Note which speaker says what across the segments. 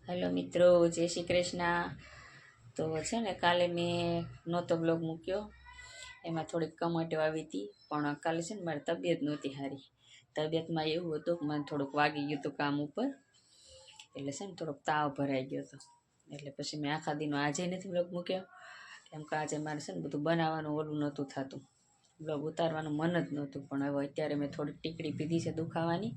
Speaker 1: Hello મિત્રો, જય શ્રી કૃષ્ણ. તો છે ને કાલે મેં નહોતો બ્લોગ મૂક્યો, એમાં થોડીક કમેન્ટો આવી હતી. પણ કાલે છે ને મારી તબિયત નહોતી સારી. તબિયતમાં એવું હતું કે મને થોડુંક વાગી ગયું હતું કામ ઉપર, એટલે છે ને થોડોક તાવ ભરાઈ ગયો હતો. એટલે પછી મેં આખા દિનો આજે નથી બ્લોગ મૂક્યો, કેમ કે આજે મારે છે ને બધું બનાવવાનું ઓલું નહોતું થતું, બ્લોગ ઉતારવાનું મન જ નહોતું. પણ હવે અત્યારે મેં થોડીક ટીકડી પીધી છે દુખાવાની,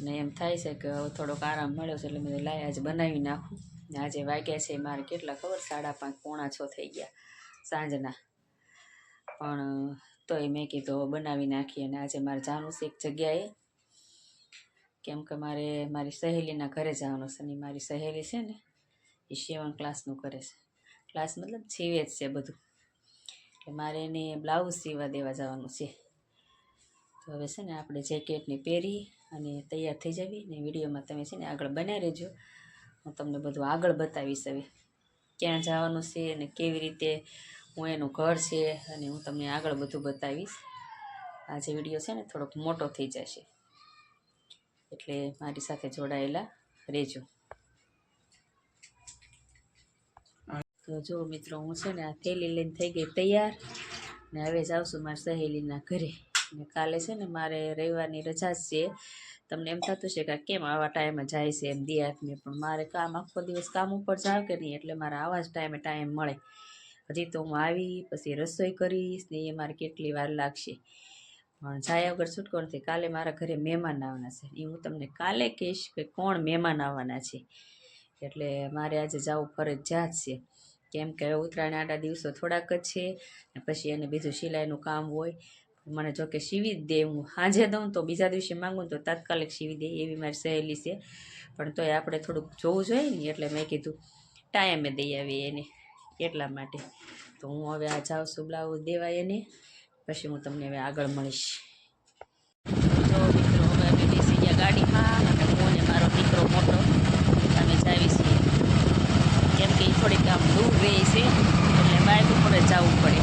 Speaker 1: ને એમ થાય છે કે હવે થોડોક આરામ મળ્યો છે, એટલે મેં લાય આજે બનાવી નાખું. ને આજે વાગ્યા છે મારે કેટલા ખબર, 5:30 પોણા 6 થઈ ગયા સાંજના. પણ તોય મેં કીધું બનાવી નાખીએ. અને આજે મારે જવાનું છે એક જગ્યાએ, કેમ કે મારે મારી સહેલીના ઘરે જવાનું છે. ને મારી સહેલી છે ને એ સીવણ ક્લાસનું કરે છે. ક્લાસ મતલબ સીવે જ છે બધું, એટલે મારે એને બ્લાઉઝ સીવવા દેવા જવાનું છે. તો હવે છે ને આપણે જેકેટની પહેરી અને તૈયાર થઈ જવી. ને વિડીયોમાં તમે છે ને આગળ બનાવી રહેજો, હું તમને બધું આગળ બતાવીશ. હવે ક્યાં જવાનું છે અને કેવી રીતે હું એનું ઘર છે, અને હું તમને આગળ બધું બતાવીશ. આજે વિડીયો છે ને થોડોક મોટો થઈ જશે, એટલે મારી સાથે જોડાયેલા રહેજો. તો જો મિત્રો, હું છે ને આ થેલી લઈને થઈ ગઈ તૈયાર, ને હવે જાઉં છું મારી સહેલીના ઘરે. ને કાલે છે ને મારે રવિવારની રજા જ છે. તમને એમ થતું છે કે કેમ આવા ટાઈમે જાય છે એમ દિયાતને, પણ મારે કામ આખો દિવસ કામ ઉપર જાવ કે નહીં, એટલે મારે આવા જ ટાઈમ મળે. હજી તો હું આવી પછી રસોઈ કરીશ ને એ મારે કેટલી વાર લાગશે, પણ જાય વગર છૂટકો નથી. કાલે મારા ઘરે મહેમાન આવવાના છે, એ હું તમને કાલે કહીશ કે કોણ મહેમાન આવવાના છે. એટલે મારે આજે જવું ફરજિયાત છે, કેમ કે ઉત્તરાયણ આડા દિવસો થોડાક જ છે, ને પછી એને બીજું સિલાઈનું કામ હોય. મને જો કે સીવી જ દે, હું સાંજે દઉં તો બીજા દિવસે માંગું તો તાત્કાલિક સીવી દે, એવી મારી સહેલી છે. પણ તોય આપણે થોડુંક જોવું જોઈએ ને, એટલે મેં કીધું ટાઈમે દઈ આવીએ એને, એટલા માટે. તો હું હવે આ જાઉં છું બ્લાઉઝ દેવા એને, પછી હું તમને હવે આગળ મળીશ. તો મિત્રો, હવે અમે બેસી ગયા ગાડીમાં, અને હું અને મારો દીકરો મોટો અમે જાવી છીએ, કેમ કે એ થોડીક આમ દૂર રહે છે, એટલે બાઇક ઉપર જ જવું પડે.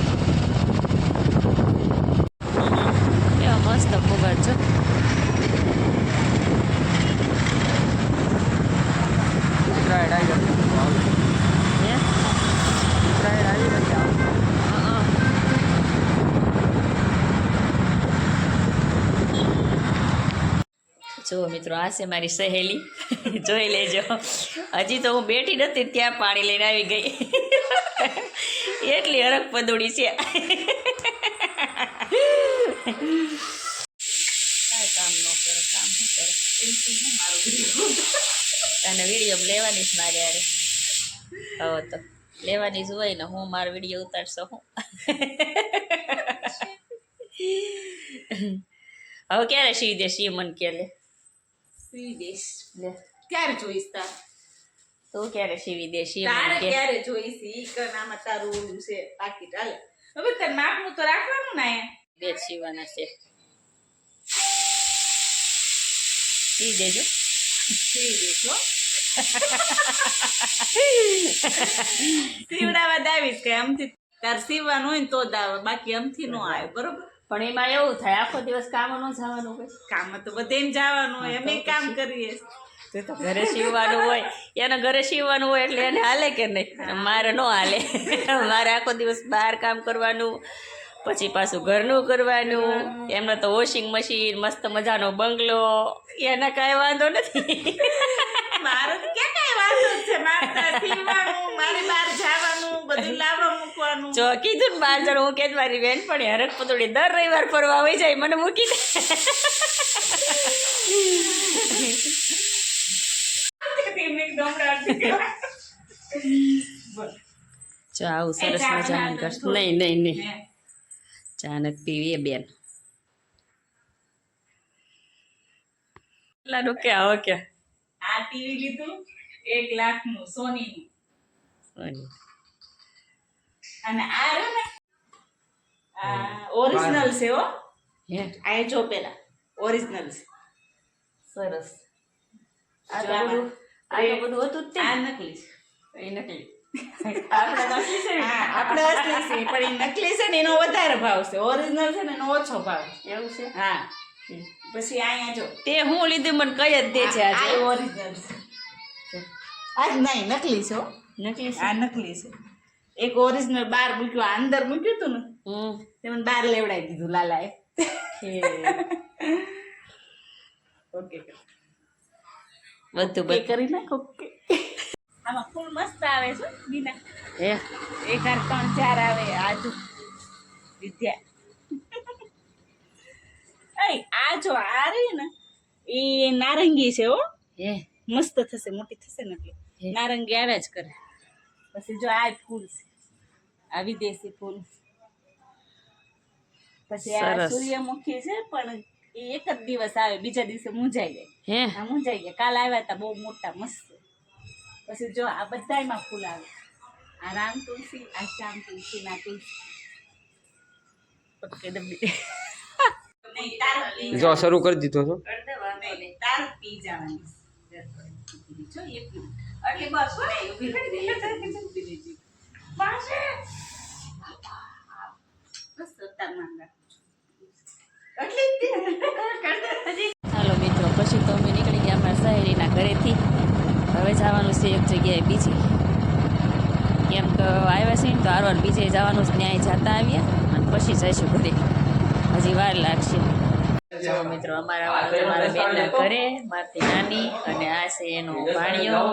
Speaker 1: એવા મસ્ત ફુગાડ છો. જો મિત્રો, આ છે મારી સહેલી, જોઈ લેજો. હજી તો હું બેઠી નથી ત્યાં પાણી લઈને આવી ગઈ, એટલી હરખ પદુડી છે. કાંઈ કામ ન કરે, કામ શું કરે, મારો વિડીયો અને વિડીયો લેવાની જ મારે યારે. હવે તો લેવાની જ હોય ને, હું મારો વિડીયો ઉતારશો હું. હવે ક્યારે સીવી દે સી મન કે લે
Speaker 2: સીવી દઈશ.
Speaker 1: લે
Speaker 2: ક્યારે જોઈશ તાર?
Speaker 1: તું ક્યારે સીવી દે સી મન
Speaker 2: તારે
Speaker 1: કે?
Speaker 2: ક્યારે જોઈશ? ઈ કર, આમાં તારું ઓલું છે પાકીટ. હાલે હવે તાર માપનું તો રાખવાનું ને.
Speaker 1: બે સીવાના છે, સી દેજો.
Speaker 2: સીવી દેજો. સીવડાવા દાવીશ કે આમથી તાર સીવવાનું હોય ને તો જ આવે, બાકી આમથી નો આવે. બરોબર?
Speaker 1: પણ એમાં એવું થાય, આખો દિવસ કામ ન જવાનું હોય.
Speaker 2: કામમાં તો બધાને જવાનું હોય, અમે કામ કરીએ.
Speaker 1: તો ઘરે સીવવાનું હોય, એના ઘરે સીવવાનું હોય, એટલે એને હાલે કે નહીં? મારે ન હાલે. મારે આખો દિવસ બહાર કામ કરવાનું, પછી પાછું ઘરનું કરવાનું. એમને તો વોશિંગ મશીન, મસ્ત મજાનો બંગલો, એને કાંઈ વાંધો નથી.
Speaker 2: મારે તો ક્યાં કાંઈ વાંધો જ છે. મારે તો સીવવાનું, મારે બહાર જવાનું, બધું લાવવા મૂકવાનું.
Speaker 1: જો કીધું ને 12 જણ, હું કે મારી બેન પણ હરક પતોડી દર રવિવાર ફરવા આવી જાય, મને મૂકી દે. જો આવું સરસ મજાનું કરશ. નહીં ચા નથી પીવી એ બેન. કેટલાનું કે હવે કે
Speaker 2: આ ટીવી લીધું 1 લાખનું, સોનીનું. અને આ રહ્યું ને, આ ઓરિજિનલ છે હો.
Speaker 1: હે
Speaker 2: આ જો પેલા ઓરિજિનલ છે.
Speaker 1: સરસ. આ તો બધું હતું જ તે.
Speaker 2: આ નકલી છે.
Speaker 1: એ નકલી. આપણે નકલી છે.
Speaker 2: હા, આપણે અસલી છે, પણ એ નકલી છે ને એનો વધારે ભાવ છે. ઓરિજિનલ છે ને એનો ઓછો ભાવ.
Speaker 1: એવું છે?
Speaker 2: હા. પછી અહીંયા જો
Speaker 1: તે હું લીધું મને કઈ જ દે છે આજે.
Speaker 2: આ ઓરિજિનલ છે. આજ નહીં નકલી છે હો.
Speaker 1: નકલી છે?
Speaker 2: આ નકલી છે. એક ઓરિજિનલ બાર મૂક્યું આ અંદર મૂક્યું હતું ને તે મને બાર લેવડાવી દીધું લાલાએ. ઓકે
Speaker 1: બધું
Speaker 2: ઓકે કરી નાખ ઓકે. આમાં ફૂલ મસ્ત આવે છે બીના.
Speaker 1: હે
Speaker 2: એક હાર 3-4 આવે આજુ વિદ્યા. આ જો આ રહી ને એ નારંગી છે હો.
Speaker 1: હે
Speaker 2: મસ્ત થશે મોટી થશે ને એટલે નારંગી આવ્યા જ કરે. પછી જો આ ફૂલ છે આ વિદેશી ફૂલ. પછી આ
Speaker 1: સરસ.
Speaker 2: સૂર્યમુખી છે પણ એ એક જ દિવસ આવે બીજા દિવસે મુંજાઈ જાય.
Speaker 1: હે
Speaker 2: આ મુંજાઈ ગયા કાલ આવ્યા હતા બહુ મોટા મસ્ત. પછી જો આ બધાયમાં ફૂલ આવે. આ રામ તુલસી આ શ્યામ તુલસી ના તુલસી. ઓકે ડબ્બી. નહીં તાર પી
Speaker 3: જો શરૂ કરી દીધો છો
Speaker 1: કર દે વાંધો નહીં.
Speaker 2: તાર પી જવાની જો એક મિનિટ એટલે બસ હો ને ઊભી રહી પાસે બસ તાર નામ રાખો એટલે
Speaker 1: હાલો મિત્રો, પછી તો અમે નીકળી ગયા અમારા સહેલીના ઘરેથી. હવે જવાનું છે એક જગ્યાએ બીજી. કેમ કે આવ્યા છે ને તો આરવાર બીજે જવાનું છે, ન્યાય જતા આવ્યા અને પછી જઈશું ઘરે. હજી વાર લાગશે. જો મિત્રો અમારા બેનના ઘરે મારથી નાની અને આ છે એનો ભાણિયો.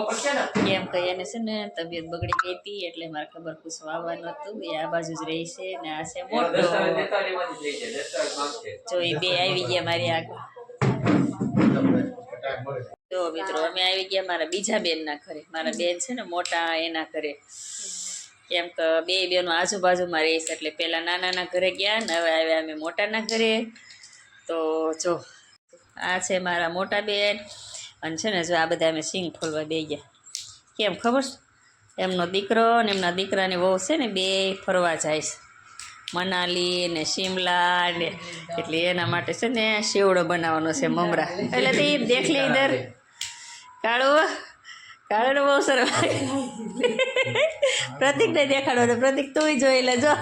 Speaker 1: કેમ કે એને છે ને તબિયત બગડી ગઈ હતી એટલે મારે ખબર પૂછવા આવવાનું હતું. એ આ બાજુ જ રહી છે ને આ છે મોટો. જો એ બે આવી ગયા મારી આગળ. જો મિત્રો અમે આવી ગયા મારા બીજા બેનના ઘરે. મારા બેન છે ને મોટા એના ઘરે. કેમ કે બે બેનો આજુબાજુમાં રહે છે એટલે પેલા નાનાના ઘરે ગયા ને હવે આવ્યા અમે મોટાના ઘરે. તો જો આ છે મારા મોટા બેન અને છે ને જો આ બધા અમે સિંગ ફોલવા બે ગયા. કેમ ખબર છે? એમનો દીકરો ને એમના દીકરાની વહુ છે ને બે ફરવા જાય છે મનાલી ને શિમલા ને. એટલે એના માટે છે ને શેવડો બનાવવાનો છે મમરા. એટલે તે દેખ લે ઇધર કાળું કાળું બહુ સરસ. પ્રતિકને દેખાડો તો પ્રતિક તું જોઈ લેજો.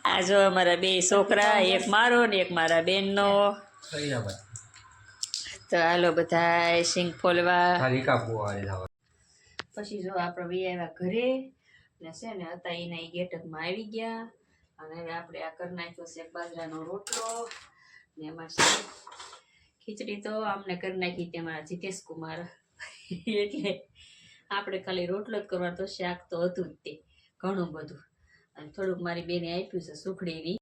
Speaker 1: આ જો અમારા બે છોકરા, એક મારો ને એક મારા બેનનો. તો હાલો બધા સિંગ ફોલવા. પછી જો આપણે બે આવ્યા ઘરે ને છે ને હતા એના ગેટઅપમાં આવી ગયા. અને હવે આપણે આ કરી નાખ્યો છે બાજરાનો રોટલો ને એમાં છે ખીચડી તો અમને કરી નાખી હતી અમારા જીતેશ કુમાર. એટલે આપણે ખાલી રોટલો જ કરવા, તો શાક તો હતું જ તે ઘણું બધું. અને થોડુંક મારી બેને આપ્યું છે સુખડી.